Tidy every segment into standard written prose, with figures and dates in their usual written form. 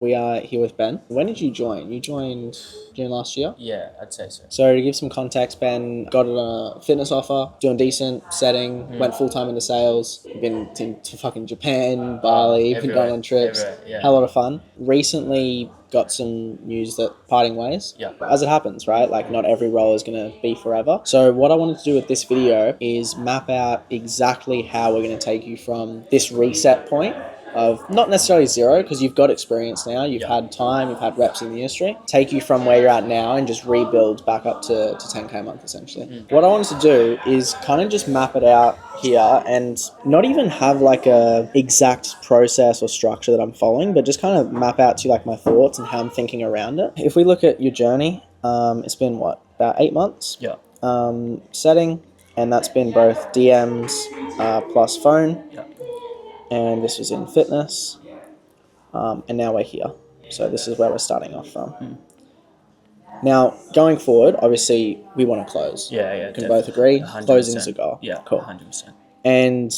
We are here with Ben. When did you join? You joined June last year? Yeah, I'd say so. So to give some context, Ben got a fitness offer, doing decent, setting, went full-time into sales, been to fucking Japan, Bali, been going on trips, yeah. had a lot of fun. Recently got some news that parting ways. Yeah. As it happens, right? Like not every role is going to be forever. So what I wanted to do with this video is map out exactly how we're going to take you from this reset point of not necessarily zero, because you've got experience now, you've had time, you've had reps in the industry, take you from where you're at now and just rebuild back up to 10k a month essentially. What I wanted to do is kind of just map it out here and not even have like a exact process or structure that I'm following, but just kind of map out to like my thoughts and how I'm thinking around it. If we look at your journey, it's been what, about 8 months? Yeah. Setting, and that's been both DMs plus phone. Yeah. And this was in fitness, and now we're here. So this is where we're starting off from. Now, going forward, obviously, we want to close. Yeah. Can both agree? 100%. Closing's a goal. Yeah, Cool. 100%. And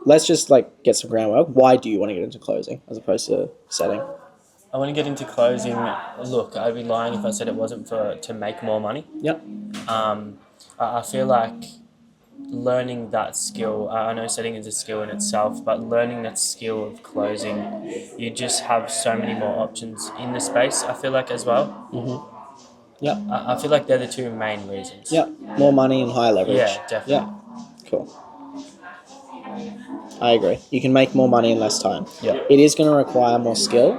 let's just like get some groundwork. Why do you want to get into closing as opposed to setting? I want to get into closing. Look, I'd be lying if I said it wasn't to make more money. Yep. I feel like learning that skill, I know setting is a skill in itself, but learning that skill of closing, you just have so many more options in the space, I feel like, as well. Yep. I feel like they're the two main reasons. Yep. More money and higher leverage. Yeah, definitely. Yeah. Cool. I agree. You can make more money in less time. Yeah. It is going to require more skill.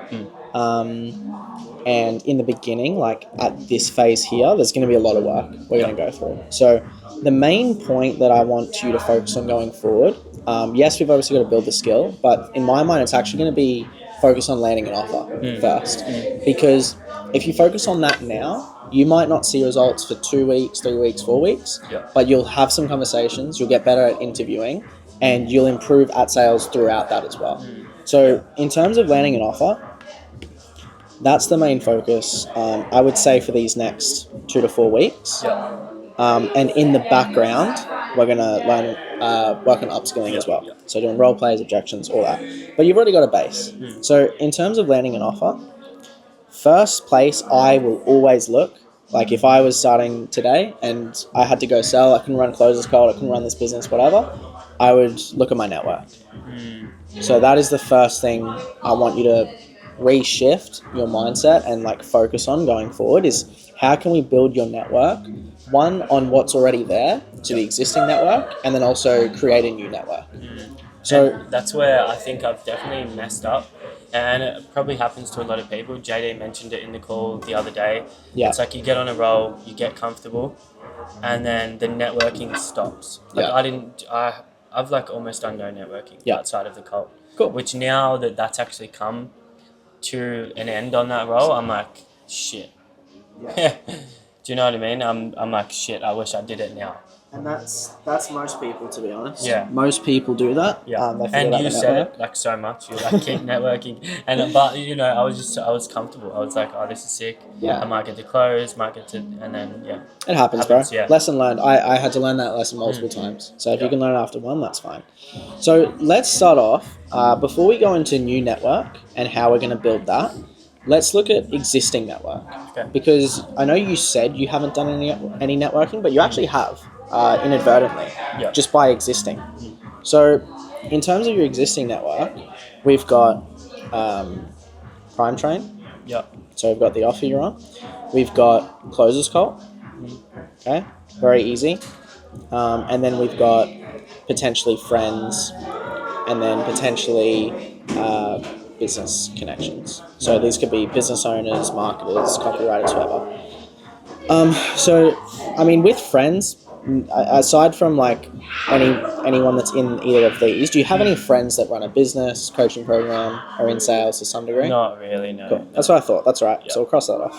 And in the beginning, like at this phase here, there's going to be a lot of work we're going to go through. So the main point that I want you to focus on going forward, yes, we've obviously got to build the skill, but in my mind, it's actually going to be focus on landing an offer first. Because if you focus on that now, you might not see results for 2 weeks, 3 weeks, 4 weeks, but you'll have some conversations, you'll get better at interviewing, and you'll improve at sales throughout that as well. So in terms of landing an offer, that's the main focus, I would say, for these next 2 to 4 weeks. And in the background, we're going to learn, work on upskilling as well. So doing role plays, objections, all that. But you've already got a base. So in terms of landing an offer, first place I will always look, like if I was starting today and I had to go sell, I couldn't run closers cold, I couldn't run this business, whatever, I would look at my network. So that is the first thing I want you to reshift your mindset and like focus on going forward is how can we build your network, one on what's already there to the existing network, and then also create a new network. So and that's where I think I've definitely messed up, and it probably happens to a lot of people. JD mentioned it in the call the other day. It's like you get on a roll, you get comfortable, and then the networking stops. Like I've like almost done no networking outside of the cult. Cool. Which now that's actually come to an end on that role, I'm like, shit. Do you know what I mean? I'm like, shit, I wish I did it now. And that's most people, to be honest. Yeah. Most people do that. Yeah. And you said it like so much. You like keep networking, but you know, I was comfortable. I was like, oh, this is sick. Yeah. I might get to close, might get to, and then it happens, bro. Yeah. Lesson learned. I had to learn that lesson multiple times. So if you can learn it after one, that's fine. So let's start off. Before we go into new network and how we're going to build that, let's look at existing network. Okay. Because I know you said you haven't done any networking, but you actually have. Inadvertently, just by existing. So in terms of your existing network, we've got Prime Train. So we've got the offer you're on. We've got Closers Call. Okay, very easy. And then we've got potentially friends, and then potentially business connections. So these could be business owners, marketers, copywriters, whoever. So I mean, with friends, aside from like anyone that's in either of these, do you have any friends that run a business, coaching program, or in sales to some degree? Not really, no. Cool. That's what I thought. That's right. So we'll cross that off.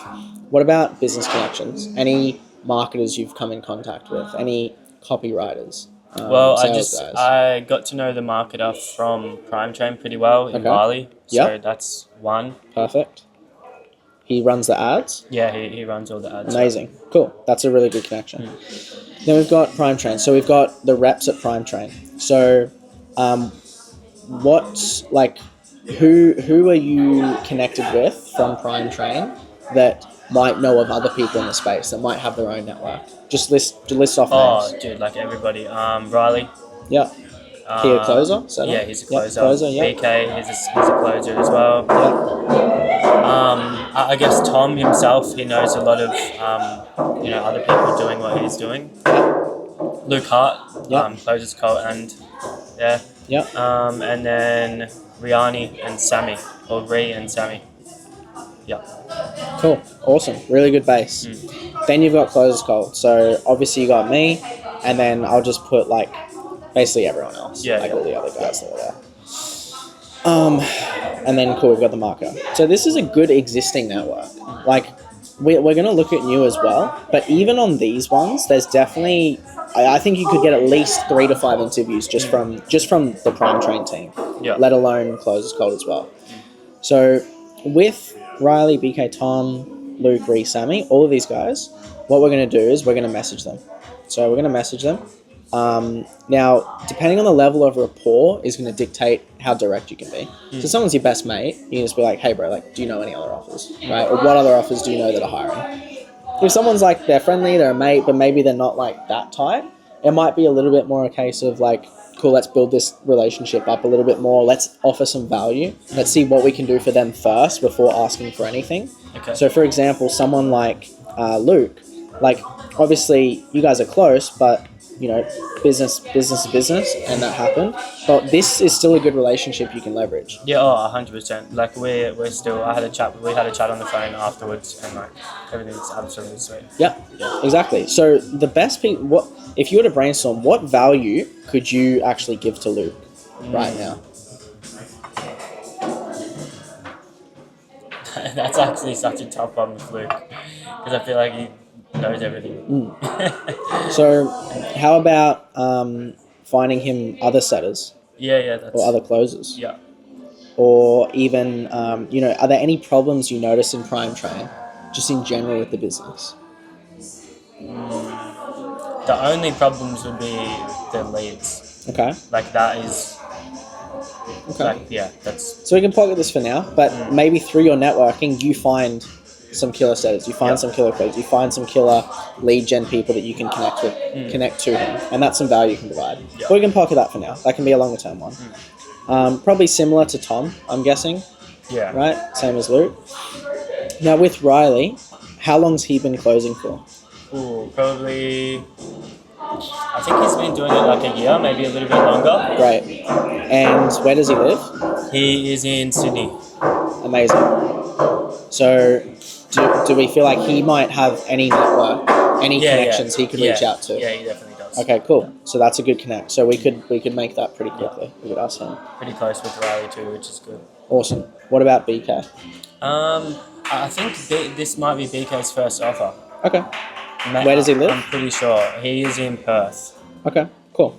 What about business connections? Any marketers you've come in contact with? Any copywriters? Well, I got to know the marketer from Prime Train pretty well in Bali. So that's one. Perfect. He runs the ads? Yeah, he runs all the ads. Amazing. Cool. That's a really good connection. Then we've got Prime Train. So we've got the reps at Prime Train. So who are you connected with from Prime Train that might know of other people in the space that might have their own network? Just list off Oh, names. dude, like everybody. Riley. Yeah. He a closer? Yeah, he's a Yep, closer. closer, yeah. BK, he's a closer as well. Yeah. I guess Tom himself, he knows a lot of other people doing what he's doing. Luke Hart, Yep. closes Colt, and yeah. Yep. And then Riani and Sammy, or Ree and Sammy. Yeah. Cool. Awesome. Really good base. Then you've got closers cult. So obviously you got me, and then I'll just put like basically everyone else. Yeah. Like all the other guys that are there. And then cool, we've got the marker. So this is a good existing network. Like we're going to look at new as well, but even on these ones, there's definitely I think you could get at least 3 to 5 interviews just from the Prime Train team. Yeah. Let alone closers cult as well. So with Riley, BK, Tom, Luke, Ree, Sammy, all of these guys, what we're going to do is we're going to message them. So we're going to message them. Now, depending on the level of rapport is going to dictate how direct you can be. So if someone's your best mate, you can just be like, hey bro, like, do you know any other offers? Right? Or what other offers do you know that are hiring? If someone's like, they're friendly, they're a mate, but maybe they're not like that tight, it might be a little bit more a case of like, cool, let's build this relationship up a little bit more. Let's offer some value. Let's see what we can do for them first before asking for anything. Okay. So for example, someone like Luke, like obviously you guys are close, but you know, business is business, and that happened. But this is still a good relationship you can leverage. Yeah, 100%. Like we're still. We had a chat on the phone afterwards, and like everything's absolutely sweet. Yeah, exactly. So the best people, what if you were to brainstorm, what value could you actually give to Luke right now? That's actually such a tough one with Luke, because I feel like he knows everything. So how about finding him other setters? Yeah, that's... Or other closers? Yeah. Or even, are there any problems you notice in Prime Train, just in general with the business? The only problems would be the leads. Okay. Like that is... Okay. Like, yeah, that's... So we can pocket this for now, but maybe through your networking, you find some killer setters, you find some killer closers, you find some killer lead gen people that you can connect to him, and that's some value you can provide. But we can pocket that for now. That can be a longer term one. Probably similar to Tom, I'm guessing. Yeah. Right? Same as Luke. Now with Riley, how long's he been closing for? Ooh, probably... I think he's been doing it like a year, maybe a little bit longer. Great. And where does he live? He is in Sydney. Amazing. So do we feel like he might have any network, any connections he could reach out to? Yeah, he definitely does. Okay, cool. So that's a good connect. So we could make that pretty quickly. We could ask him. Pretty close with Riley too, which is good. Awesome. What about BK? I think this might be BK's first offer. Okay. Where does he live? I'm pretty sure. He is in Perth. Okay, cool.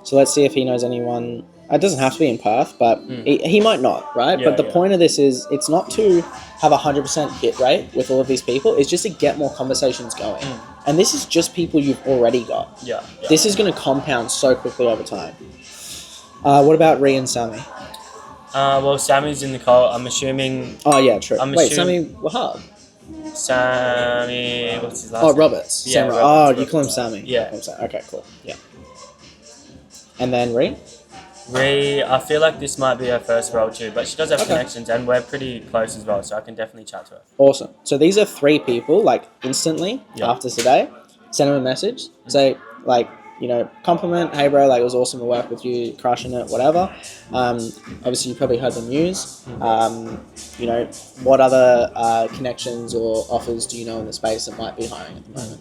So let's see if he knows anyone. It doesn't have to be in Perth, but he might not, right? Yeah, but the point of this is it's not to have a 100% hit rate with all of these people. It's just to get more conversations going. And this is just people you've already got. Yeah. This is going to compound so quickly over time. What about Ree and Sammy? Well, Sammy's in the call. I'm assuming... Oh, yeah, true. Wait, assuming... Sammy Wahab? Sammy... What's his last name? name? Roberts. Yeah, Roberts. Roberts. You call him Sammy. Yeah. Okay, cool. Yeah. And then Ree? Ree, I feel like this might be her first role too, but she does have connections, and we're pretty close as well, so I can definitely chat to her. Awesome. So these are 3 people, like, instantly after today. Send them a message. Say, like, compliment, hey bro, like, it was awesome to work with you, crushing it, whatever. Obviously you probably heard the news. What other connections or offers do you know in the space that might be hiring at the moment?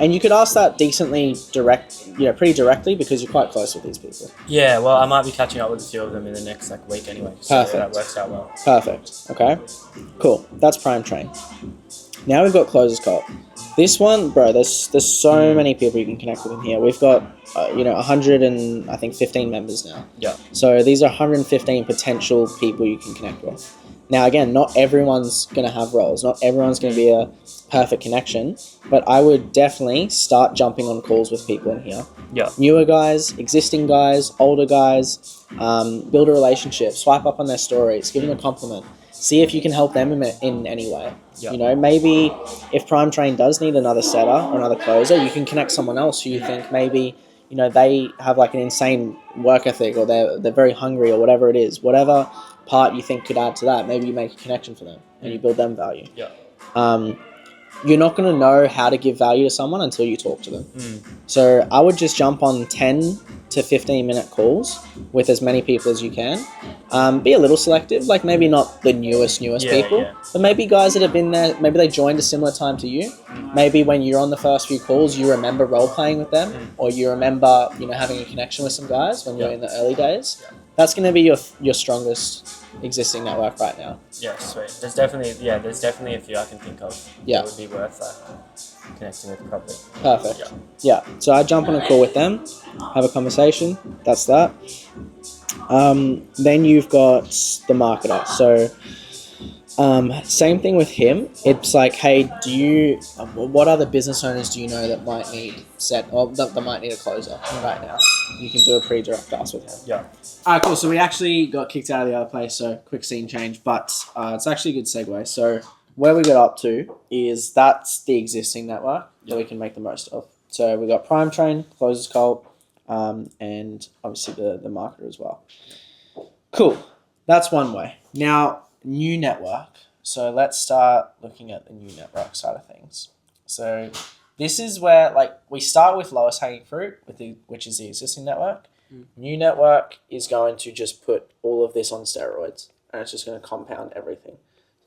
And you could ask that decently pretty directly, because you're quite close with these people. Yeah, well, I might be catching up with a few of them in the next week anyway. So Perfect. that works out well. Perfect. Okay. Cool. That's Prime Train. Now we've got Closers Cult. This one, bro, there's so many people you can connect with in here. We've got 115 members now. Yeah. So these are 115 potential people you can connect with. Now, again, not everyone's going to have roles. Not everyone's going to be a perfect connection. But I would definitely start jumping on calls with people in here. Yeah. Newer guys, existing guys, older guys. Build a relationship. Swipe up on their stories. Give them a compliment. See if you can help them in any way. Yeah. You know, maybe if Prime Train does need another setter or another closer, you can connect someone else who you think maybe, you know, they have like an insane work ethic, or they're very hungry, or whatever it is. Whatever part you think could add to that, maybe you make a connection for them and you build them value. Yeah. You're not going to know how to give value to someone until you talk to them. So I would just jump on 10 to 15 minute calls with as many people as you can. Be a little selective, like maybe not the newest people, but maybe guys that have been there, maybe they joined a similar time to you. Maybe when you're on the first few calls, you remember role playing with them, or you remember, you know, having a connection with some guys when you're in the early days. That's going to be your strongest existing network right now. Yeah, sweet. There's definitely a few I can think of that would be worth connecting with properly. Perfect. Yeah. So I jump on a call with them, have a conversation. That's that. Then you've got the marketer. So same thing with him. It's like, hey, what other business owners do you know that might need that might need a closer right now? You can do a pretty direct ask with him. Yeah. Alright, cool. So we actually got kicked out of the other place, so quick scene change, but it's actually a good segue. So where we got up to is that's the existing network that we can make the most of. So we got Prime Train, Closers Cult, and obviously the marketer as well. Cool. That's one way. Now, new network. So let's start looking at the new network side of things. So this is where, like, we start with lowest hanging fruit, which is the existing network. New network is going to just put all of this on steroids, and it's just going to compound everything.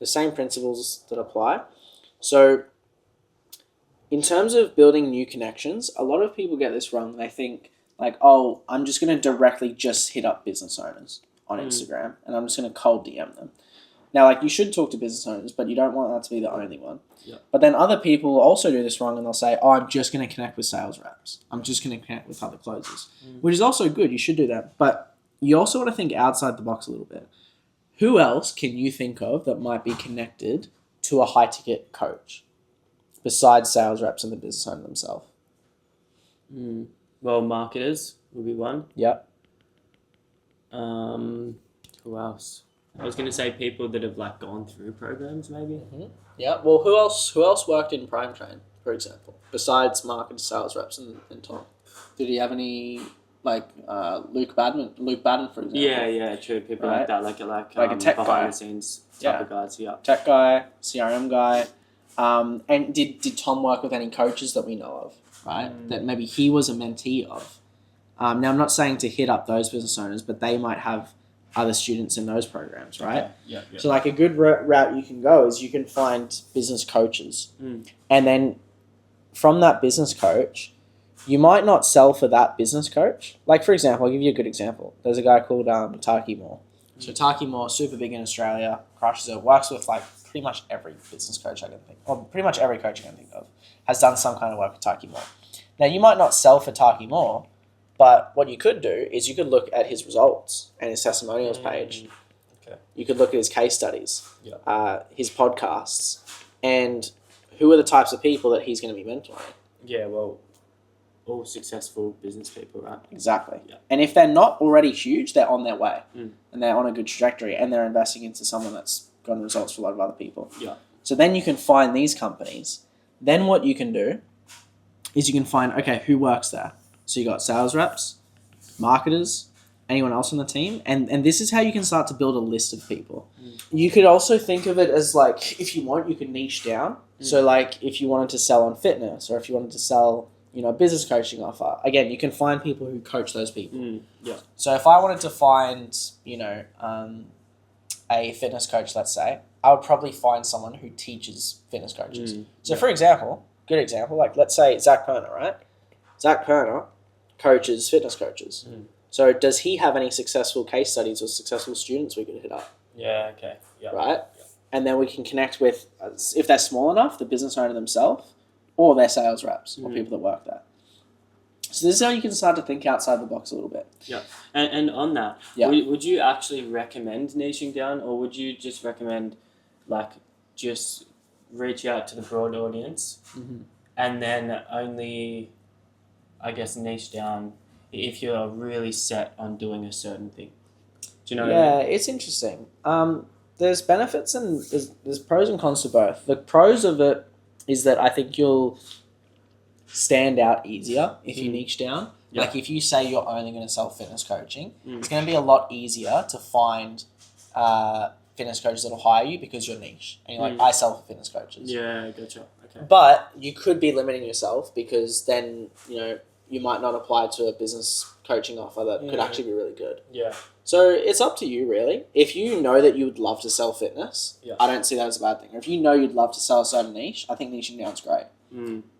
The same principles that apply. So in terms of building new connections, a lot of people get this wrong. They think like, oh, I'm just going to directly just hit up business owners on Instagram, and I'm just going to cold DM them. Now, like, you should talk to business owners, but you don't want that to be the only one. Yep. But then other people also do this wrong, and they'll say, oh, I'm just going to connect with sales reps. I'm just going to connect with other closers, which is also good. You should do that. But you also want to think outside the box a little bit. Who else can you think of that might be connected to a high-ticket coach besides sales reps and the business owner themselves? Well, marketers would be one. Yep. Who else? I was going to say people that have like gone through programs, maybe. Yeah. Well, who else worked in Prime Train, for example, besides market sales reps and Tom? Did he have any like Luke Badman, for example? Yeah, true. People like that, like a tech behind guy. the scenes type of guys. Yeah. Tech guy, CRM guy. And did Tom work with any coaches that we know of, right? That maybe he was a mentee of. Now, I'm not saying to hit up those business owners, but they might have other students in those programs, right? Okay. Yeah. So like a good route you can go is you can find business coaches. And then from that business coach, you might not sell for that business coach. Like, for example, I'll give you a good example. There's a guy called Taki Moore. So Taki Moore, super big in Australia, crushes it, works with like pretty much every business coach I can think of, or pretty much every coach I can think of, has done some kind of work with Taki Moore. Now, you might not sell for Taki Moore, but what you could do is you could look at his results and his testimonials page. Okay. You could look at his case studies, his podcasts, and who are the types of people that he's going to be mentoring. Yeah, well, all successful business people, right? Exactly. Yeah. And if they're not already huge, they're on their way. And they're on a good trajectory, and they're investing into someone that's gotten results for a lot of other people. Yeah. So then you can find these companies. Then what you can do is you can find, okay, who works there? So you got sales reps, marketers, anyone else on the team. And this is how you can start to build a list of people. You could also think of it as like, if you want, you can niche down. So like if you wanted to sell on fitness, or if you wanted to sell, you know, business coaching offer, again, you can find people who coach those people. Yeah. So if I wanted to find, you know, a fitness coach, let's say, I would probably find someone who teaches fitness coaches. So for example, good example, like let's say Zach Perner, right? Zach Perner coaches fitness coaches. So does he have any successful case studies or successful students we could hit up? Yeah, okay. Yeah. Right? Yeah. And then we can connect with, if they're small enough, the business owner themselves, or their sales reps, or people that work there. So this is how you can start to think outside the box a little bit. Yeah. And on that, would you actually recommend niching down, or would you just recommend like just reach out to the broad audience and then only I guess, niche down if you're really set on doing a certain thing. Do you know what Yeah, I mean? it's interesting. There's benefits and there's pros and cons to both. The pros of it is that I think you'll stand out easier if you niche down. Yeah. Like if you say you're only going to sell fitness coaching, it's going to be a lot easier to find fitness coaches that'll hire you because you're niche. And you're like, I sell for fitness coaches. Yeah, gotcha. Okay. But you could be limiting yourself because then, you might not apply to a business coaching offer that could actually be really good. Yeah. So it's up to you, really. If you know that you would love to sell fitness, I don't see that as a bad thing. Or if you know you'd love to sell a certain niche, I think niching down's great.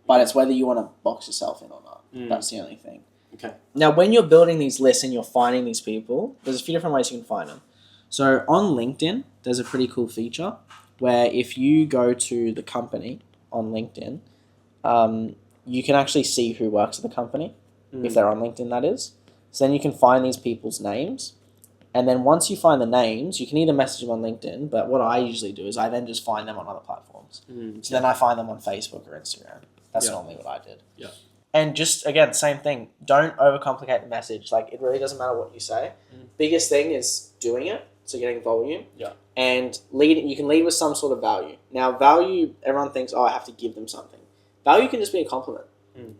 But it's whether you want to box yourself in or not. That's the only thing. Okay. Now, when you're building these lists and you're finding these people, there's a few different ways you can find them. So on LinkedIn, there's a pretty cool feature where if you go to the company on LinkedIn, you can actually see who works at the company, if they're on LinkedIn, that is. So then you can find these people's names. And then once you find the names, you can either message them on LinkedIn, but what I usually do is I then just find them on other platforms. So then I find them on Facebook or Instagram. That's normally what I did. Yeah. And just, again, same thing. Don't overcomplicate the message. Like, it really doesn't matter what you say. Biggest thing is doing it, so getting volume. Yeah. And you can lead with some sort of value. Now, value, everyone thinks, I have to give them something. Value can just be a compliment.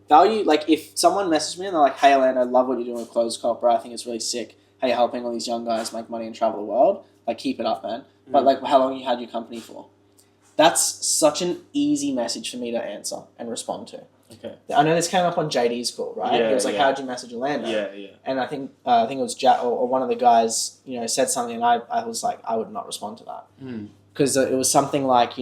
Value, like if someone messaged me and they're like, hey, Orlando, I love what you're doing with Closed Cult, bro. I think it's really sick. Hey, you're helping all these young guys make money and travel the world. Like, keep it up, man. But, like, how long you had your company for? That's such an easy message for me to answer and respond to. Okay. I know this came up on JD's call, right? He was like, how'd you message Orlando? Yeah. And I think it was Jack or one of the guys, said something, and I was like, I would not respond to that. Because it was something like,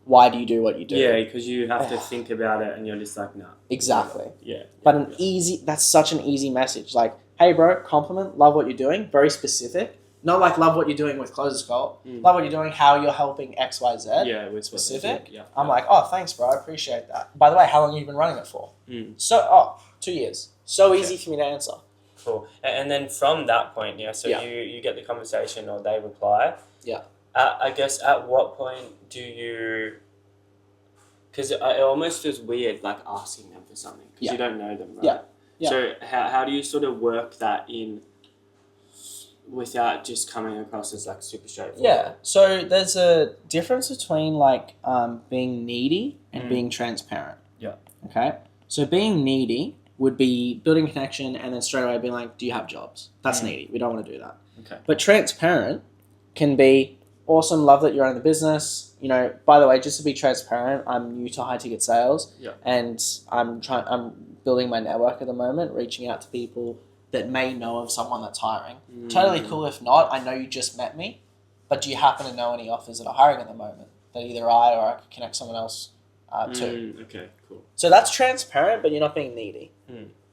why do you do what you do? Yeah, because you have to think about it and you're just like, nah. Exactly. Yeah. But that's such an easy message. Like, hey, bro, compliment, love what you're doing. Very specific. Not like love what you're doing with Closers Cult. Love what you're doing, how you're helping X, Y, Z. Yeah, with specific. Yeah. I'm like, oh, thanks, bro. I appreciate that. By the way, how long have you been running it for? 2 years. So easy for me to answer. Cool. And then from that point, you get the conversation or they reply. Yeah. I guess at what point do you... Because it almost feels weird, like, asking them for something. Because you don't know them, right? Yeah. So how do you sort of work that in without just coming across as, like, super straightforward? Yeah. So there's a difference between, like, being needy and being transparent. Yeah. Okay? So being needy would be building connection and then straight away being like, do you have jobs? That's needy. We don't want to do that. Okay. But transparent can be, awesome, love that you're in the business. By the way, just to be transparent, I'm new to high ticket sales, and I'm building my network at the moment, reaching out to people that may know of someone that's hiring. Totally cool if not. I know you just met me, but do you happen to know any offers that are hiring at the moment that either I or I could connect someone else to? Okay, cool. So that's transparent, but you're not being needy.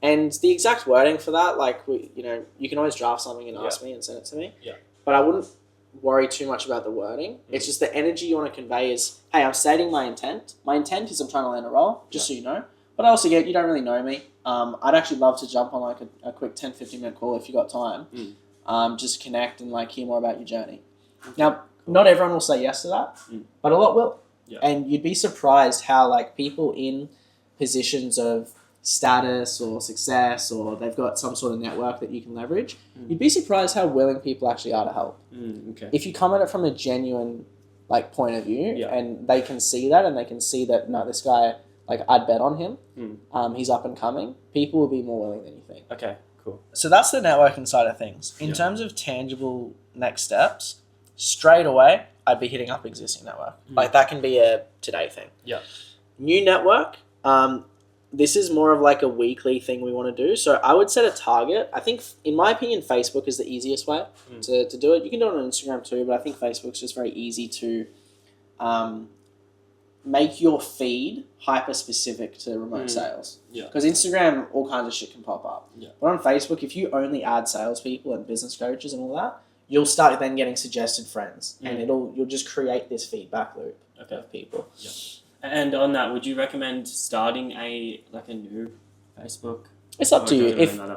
And the exact wording for that, like you can always draft something and ask me and send it to me. Yeah. But I wouldn't worry too much about the wording. It's just the energy you want to convey is, hey, I'm stating my intent. My intent is I'm trying to land a role, just so you know. But I also get you don't really know me. I'd actually love to jump on like a quick 10, 15-minute call if you got time. Just connect and like hear more about your journey. Now, not everyone will say yes to that, but a lot will. Yeah. And you'd be surprised how like people in positions of status or success or they've got some sort of network that you can leverage, you'd be surprised how willing people actually are to help. Okay. If you come at it from a genuine like point of view and they can see that and they can see that, no, this guy, like I'd bet on him, he's up and coming, people will be more willing than you think. Okay, cool. So that's the networking side of things. In terms of tangible next steps, straight away, I'd be hitting up existing network. Like that can be a today thing. Yeah. New network, this is more of like a weekly thing we want to do. So I would set a target. I think, in my opinion, Facebook is the easiest way to do it. You can do it on Instagram too, but I think Facebook's just very easy to make your feed hyper-specific to remote sales. Yeah. Because Instagram, all kinds of shit can pop up. Yeah. But on Facebook, if you only add salespeople and business coaches and all that, you'll start then getting suggested friends. And you'll just create this feedback loop of people. Yeah. And on that, would you recommend starting a new Facebook? It's up to you.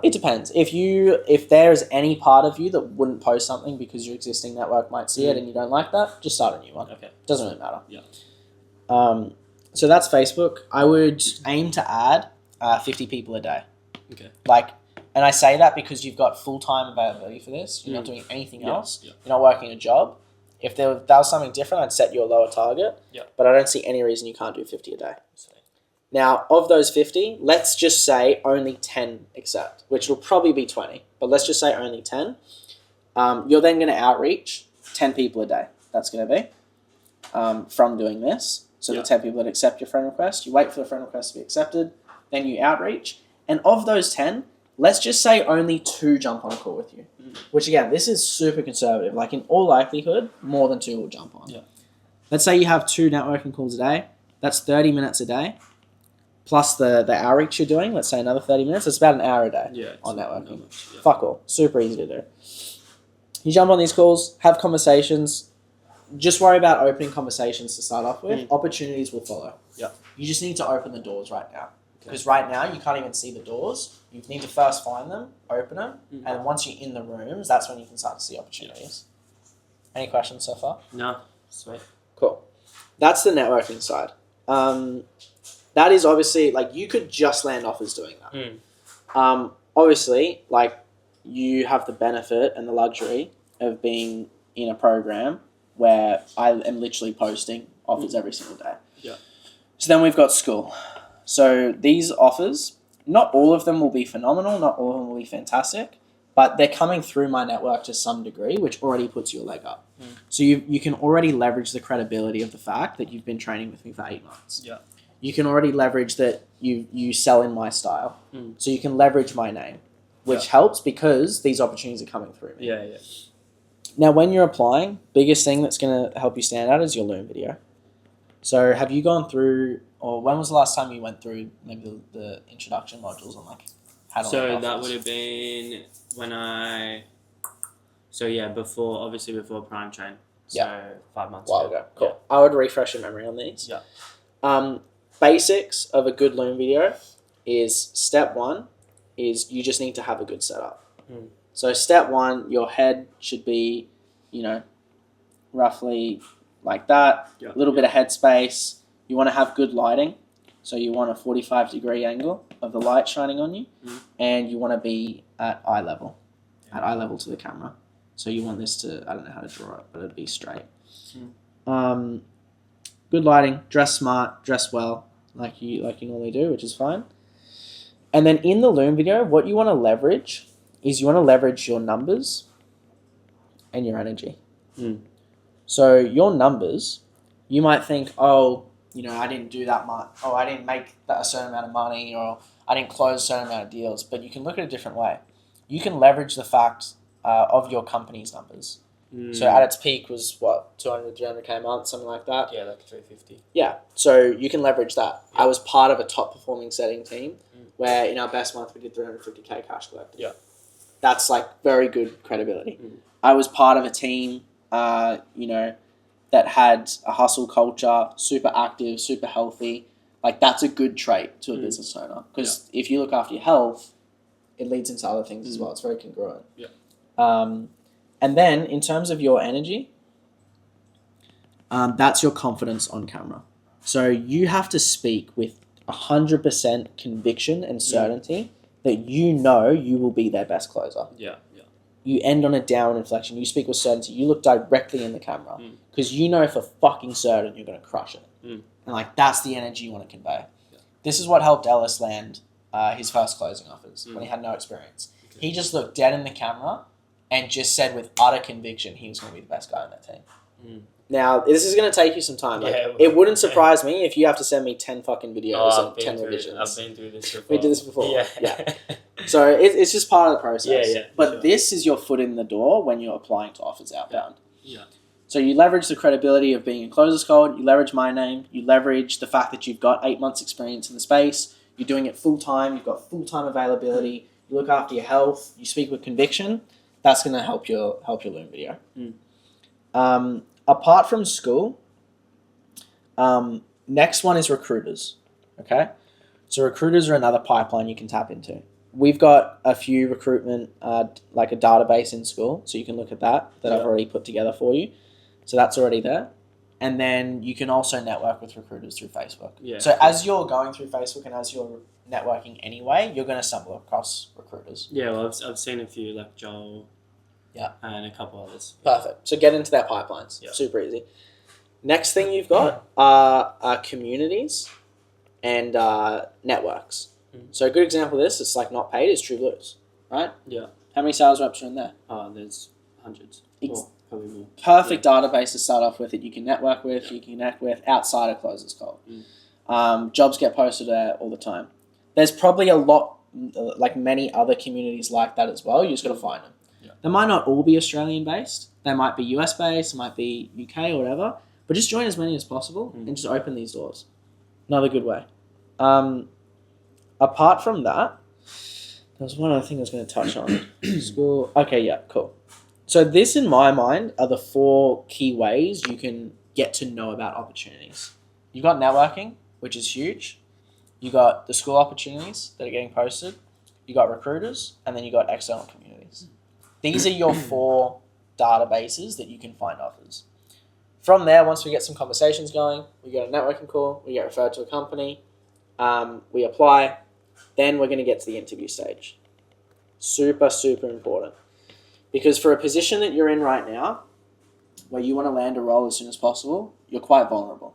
It depends. If there is any part of you that wouldn't post something because your existing network might see it and you don't like that, just start a new one. Okay. Doesn't really matter. Yeah. So that's Facebook. I would aim to add 50 people a day. Okay. Like, and I say that because you've got full-time availability for this. You're not doing anything else. Yeah. You're not working a job. If that was something different, I'd set you a lower target. Yeah. But I don't see any reason you can't do 50 a day. Now, of those 50, let's just say only 10 accept, which will probably be 20. But let's just say only 10. You're then going to outreach 10 people a day. That's going to be from doing this. So the 10 people that accept your friend request, you wait for the friend request to be accepted, then you outreach. And of those 10, let's just say only 2 jump on a call with you. Which, again, this is super conservative. Like, in all likelihood, more than 2 will jump on. Yeah. Let's say you have 2 networking calls a day. That's 30 minutes a day. Plus the outreach you're doing, let's say another 30 minutes. It's about an hour a day on networking. Yeah. Fuck all. Super easy to do. You jump on these calls, have conversations. Just worry about opening conversations to start off with. Opportunities will follow. Yeah. You just need to open the doors right now. Because right now, you can't even see the doors. You need to first find them, open them, and once you're in the rooms, that's when you can start to see opportunities. Any questions so far? No. Sweet. Cool. That's the networking side. That is obviously, like, you could just land offers doing that. Obviously, like, you have the benefit and the luxury of being in a program where I am literally posting offers every single day. Yeah. So then we've got school. So these offers, not all of them will be phenomenal, not all of them will be fantastic, but they're coming through my network to some degree, which already puts you a leg up. So you can already leverage the credibility of the fact that you've been training with me for 8 months. Yeah. You can already leverage that you sell in my style. So you can leverage my name, which helps because these opportunities are coming through me. Yeah. Now, when you're applying, biggest thing that's going to help you stand out is your Loom video. So have you gone through, or when was the last time you went through maybe the introduction modules on, like, how to So that would have been when before Prime Train. So 5 months ago. Cool. Yeah. I would refresh your memory on these. Yeah. Basics of a good Loom video is step 1 is you just need to have a good setup. So step 1, your head should be, roughly like that. A little bit of head space. You want to have good lighting. So you want a 45-degree angle of the light shining on you. And you want to be at eye level. At eye level to the camera. So you want this to, I don't know how to draw it, but it'd be straight. Good lighting, dress smart, dress well, like you normally do, which is fine. And then in the Loom video, what you want to leverage is you want to leverage your numbers and your energy. So your numbers, you might think, I didn't do that much, I didn't make a certain amount of money, or I didn't close a certain amount of deals. But you can look at it a different way. You can leverage the fact of your company's numbers. So at its peak was, 200, 300K a month, something like that? Yeah, like 350. Yeah, so you can leverage that. Yeah. I was part of a top-performing setting team where in our best month we did 350K cash collected. Yeah. That's, like, very good credibility. I was part of a team, that had a hustle culture, super active, super healthy. Like, that's a good trait to a business owner. Because if you look after your health, it leads into other things as well. It's very congruent. Yeah. And then, in terms of your energy, that's your confidence on camera. So you have to speak with 100% conviction and certainty that you will be their best closer. Yeah. You end on a down inflection. You speak with certainty. You look directly in the camera because you know for fucking certain you're going to crush it. And, like, that's the energy you want to convey. Yeah. This is what helped Ellis land his first closing offers when he had no experience. Okay. He just looked dead in the camera and just said with utter conviction he was going to be the best guy on that team. Now, this is going to take you some time. Like, it wouldn't surprise me if you have to send me 10 fucking videos and 10 revisions. I've been through this before. We did this before. Yeah. So it's just part of the process. Yeah. But this is your foot in the door when you're applying to offers outbound. Yeah. So you leverage the credibility of being a closer's code. You leverage my name. You leverage the fact that you've got 8 months experience in the space. You're doing it full time. You've got full-time availability. You look after your health. You speak with conviction. That's going to help your Loom video. Apart from school, next one is recruiters. Okay, so recruiters are another pipeline you can tap into. We've got a few recruitment, like a database in school, so you can look at that I've already put together for you. So that's already there. And then you can also network with recruiters through Facebook. Yeah. So as you're going through Facebook and as you're networking anyway, you're going to stumble across recruiters. Yeah, well, I've seen a few, like Joel. Yeah. And a couple others. Perfect. So get into their pipelines. Yeah. Super easy. Next thing you've got are communities and networks. So a good example of this, it's like not paid, is True Blues, right? Yeah. How many sales reps are in there? There's hundreds. Probably more. Perfect database to start off with that you can network with, you can connect with outside of Closers Call. Jobs get posted there all the time. There's probably a lot, like many other communities like that as well. You just got to find them. Yeah. They might not all be Australian based. They might be US based, might be UK or whatever. But just join as many as possible and just open these doors. Another good way. Apart from that, there was one other thing I was going to touch on. School. Okay, yeah, cool. So this, in my mind, are the 4 key ways you can get to know about opportunities. You've got networking, which is huge. You got the school opportunities that are getting posted. You got recruiters, and then you got external communities. These are your 4 databases that you can find offers. From there, once we get some conversations going, we get a networking call, we get referred to a company, we apply, then we're going to get to the interview stage. Super, super important. Because for a position that you're in right now, where you want to land a role as soon as possible, you're quite vulnerable.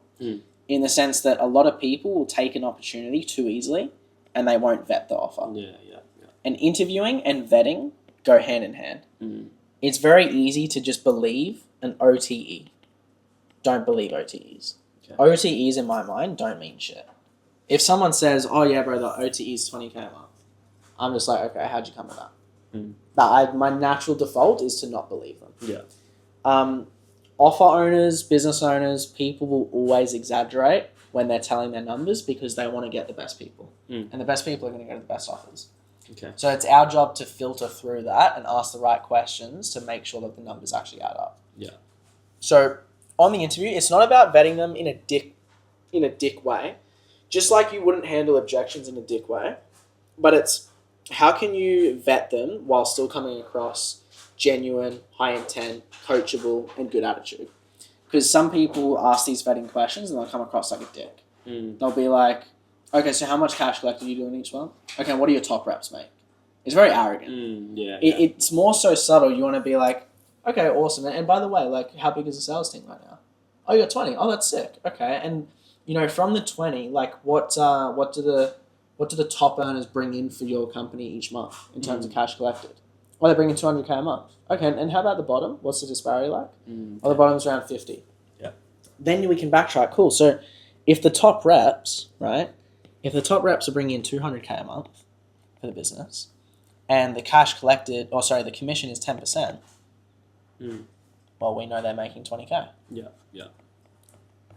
In the sense that a lot of people will take an opportunity too easily and they won't vet the offer. Yeah. And interviewing and vetting go hand in hand. It's very easy to just believe an OTE. Don't believe OTEs. Okay. OTEs, in my mind, don't mean shit. If someone says, oh yeah, bro, the OTE is 20K a month, I'm just like, okay, how'd you come with that? My natural default is to not believe them. Yeah. Offer owners, business owners, people will always exaggerate when they're telling their numbers because they want to get the best people. And the best people are going to go to the best offers. Okay. So it's our job to filter through that and ask the right questions to make sure that the numbers actually add up. Yeah. So on the interview, it's not about vetting them in a dick way, just like you wouldn't handle objections in a dick way, but it's how can you vet them while still coming across genuine, high intent, coachable, and good attitude? Because some people ask these vetting questions and they'll come across like a dick. They'll be like, okay, so how much cash collected are you doing each month? Okay, what do your top reps make? It's very arrogant. It's more so subtle. You want to be like, okay, awesome. And by the way, like, how big is the sales team right now? Oh, you're 20. Oh, that's sick. Okay, and from the 20, like, what do the top earners bring in for your company each month in terms of cash collected? Well, they bring in 200K a month. Okay, and how about the bottom? What's the disparity like? Well, the bottom's around 50. Yeah. Then we can backtrack. Cool. So if the top reps, right, if the top reps are bringing in 200K a month for the business and the cash collected, the commission is 10%, well, we know they're making 20K.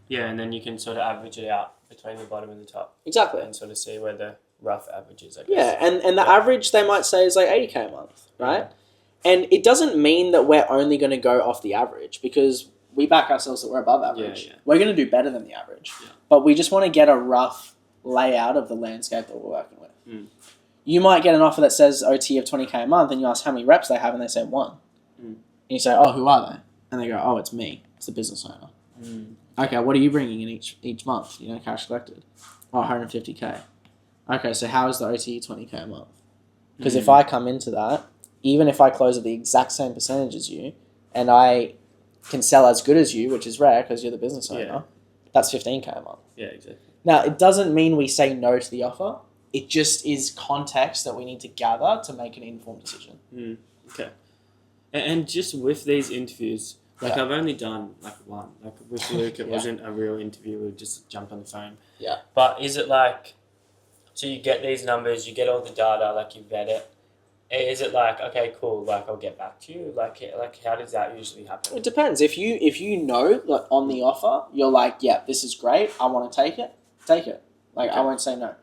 Yeah, and then you can sort of average it out between the bottom and the top. Exactly. And sort of see where the rough average is, I guess. Yeah, and the average they might say is like 80K a month, right? And it doesn't mean that we're only going to go off the average because we back ourselves that we're above average. Yeah. We're going to do better than the average. Yeah. But we just want to get a rough layout of the landscape that we're working with. You might get an offer that says OT of 20K a month and you ask how many reps they have and they say 1. And you say, oh, who are they? And they go, oh, it's me. It's the business owner. Okay, what are you bringing in each month? Cash collected. Oh, 150K. Okay, so how is the OT 20K a month? Because if I come into that, even if I close at the exact same percentage as you, and I can sell as good as you, which is rare because you're the business owner, that's 15K a month. Yeah, exactly. Now, it doesn't mean we say no to the offer. It just is context that we need to gather to make an informed decision. Okay. And just with these interviews, I've only done one. With Luke, it wasn't a real interview. We just jumped on the phone. Yeah. But is it so you get these numbers, you get all the data, you vet it. Is it okay, cool, I'll get back to you? How does that usually happen? It depends. If you know, on the offer, you're like, yeah, this is great. I want to take it. Take it. Okay. I won't say no.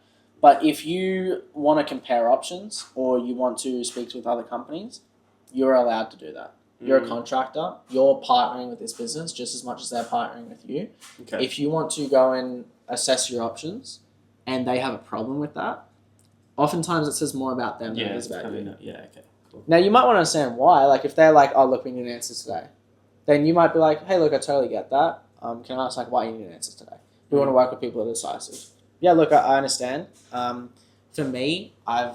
But if you want to compare options or you want to speak with other companies, you're allowed to do that. You're a contractor. You're partnering with this business just as much as they're partnering with you. Okay. If you want to go and assess your options and they have a problem with that, oftentimes it says more about them than it is about you. Yeah, okay, cool. Now, you might want to understand why. If they're like, oh, look, we need an answer today, then you might be like, hey, look, I totally get that. Can I ask like why you need an answer today? We want to work with people that are decisive. Yeah, look, I understand. For me, I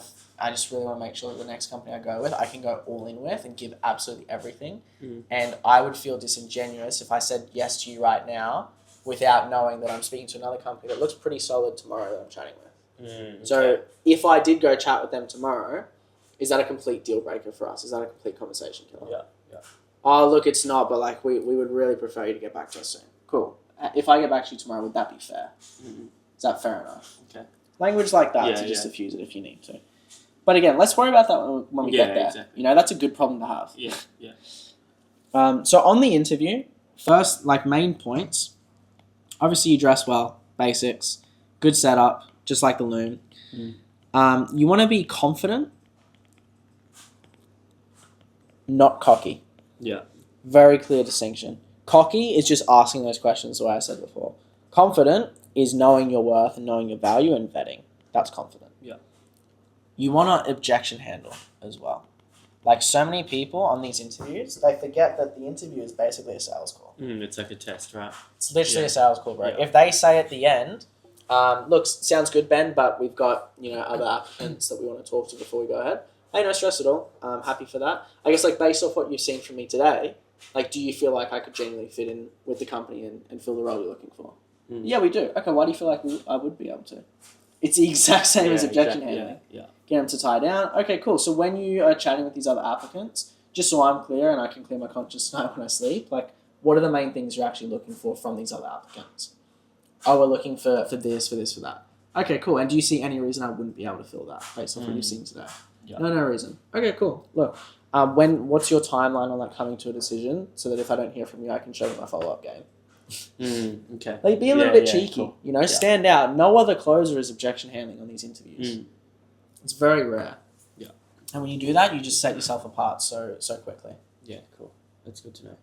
just really want to make sure that the next company I go with, I can go all in with and give absolutely everything. And I would feel disingenuous if I said yes to you right now without knowing that I'm speaking to another company that looks pretty solid tomorrow that I'm chatting with. Okay. So if I did go chat with them tomorrow, is that a complete deal breaker for us? Is that a complete conversation killer? Yeah. Oh, look, it's not, but like we would really prefer you to get back to us soon. Cool. If I get back to you tomorrow, would that be fair? Is that fair enough? Okay. Language like that to just diffuse it if you need to. But again, let's worry about that when we get there. Exactly. You know, that's a good problem to have. Yeah. So on the interview, first, like main points, obviously you dress well, basics, good setup, just like the Loom. You want to be confident, not cocky. Yeah. Very clear distinction. Cocky is just asking those questions the way I said before. Confident is knowing your worth and knowing your value and vetting. That's confident. Yeah. You want to objection handle as well. Like so many people on these interviews, they forget that the interview is basically a sales call. It's like a test, right? It's literally a sales call, bro. Yeah. If they say at the end, look, sounds good, Ben, but we've got other applicants that we want to talk to before we go ahead. Hey, no stress at all. I'm happy for that. I guess like based off what you've seen from me today, like do you feel like I could genuinely fit in with the company and fill the role you're looking for? Yeah, we do. Okay, why do you feel like I would be able to? It's the exact same as objection handling. Yeah. Get them to tie down. Okay, cool. So when you are chatting with these other applicants, just so I'm clear and I can clear my conscience tonight when I sleep, like what are the main things you're actually looking for from these other applicants? Oh, we're looking for this, for that. Okay, cool. And do you see any reason I wouldn't be able to fill that based off what you've seen today? Yeah. No reason. Okay, cool. Look, what's your timeline on that coming to a decision so that if I don't hear from you, I can show you my follow-up game? Okay. Like, be a little bit cheeky, cool. Stand out. No other closer is objection handling on these interviews. It's very rare. Yeah. And when you do that, you just set yourself apart so quickly. Yeah, cool. That's good to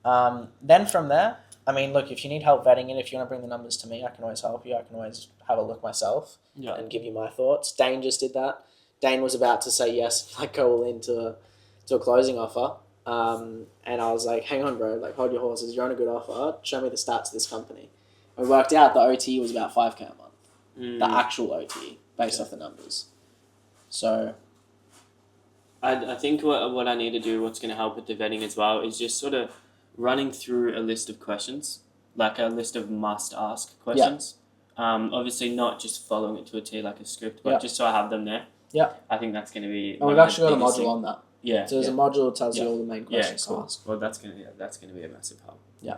know. Then from there, I mean, look, if you need help vetting it, if you want to bring the numbers to me, I can always help you. I can always have a look myself and give you my thoughts. Dane just did that. Dane was about to say yes, like go all into a closing offer. And I was like, hang on, bro, like hold your horses. You're on a good offer. Show me the stats of this company. We worked out the OTE was about 5K a month. The actual OTE based off the numbers. So I think what I need to do, what's going to help with the vetting as well, is just sort of running through a list of questions, like a list of must-ask questions. Obviously not just following it to a T like a script, but just so I have them there. Yeah. I think that's going to be... And we've actually got a module on that. Yeah. So there's a module that tells you all the main questions to ask. Well, that's going to be a massive help. Yeah.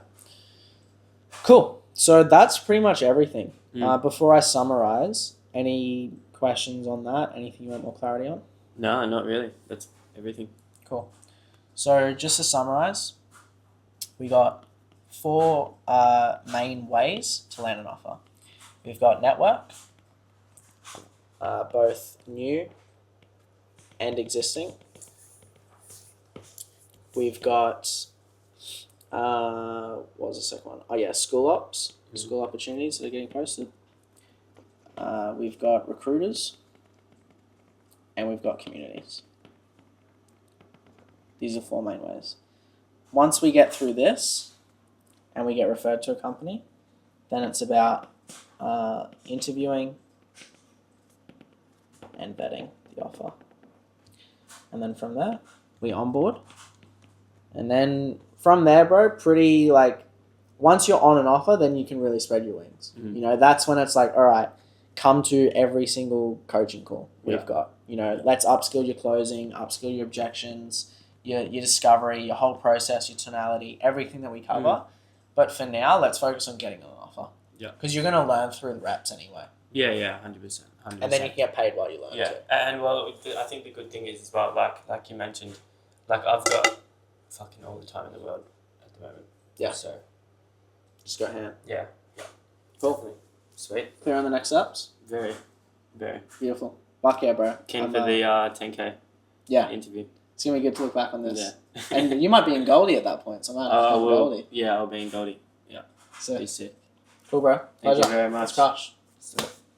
Cool. So that's pretty much everything. Before I summarize, any questions on that? Anything you want more clarity on? No, not really. That's everything. Cool. So just to summarize, we got 4 main ways to land an offer. We've got network, both new and existing. We've got, what was the second one? Oh yeah, school ops, school opportunities that are getting posted. We've got recruiters, and we've got communities. These are 4 main ways. Once we get through this, and we get referred to a company, then it's about interviewing and vetting the offer. And then from there, we onboard. And then from there, bro, pretty like, once you're on an offer, then you can really spread your wings. That's when it's like, all right, come to every single coaching call we've got. Let's upskill your closing, upskill your objections, your discovery, your whole process, your tonality, everything that we cover. But for now, let's focus on getting an offer. Yeah. Because you're going to learn through the reps anyway. Yeah, 100%. And then you can get paid while you learn too. And well, I think the good thing is as well, like you mentioned, like I've got fucking all the time in the world at the moment. Yeah. So just go ham. Yeah. Cool. Sweet. Clear on the next steps? Very. Beautiful. Fuck yeah, bro. Keen for the 10K interview. It's going to be good to look back on this. Yeah. And you might be in Goldie at that point, so I might have Goldie. Yeah, I'll be in Goldie. Yeah. So, be sick. Cool, bro. Thank you very much. Let's crush.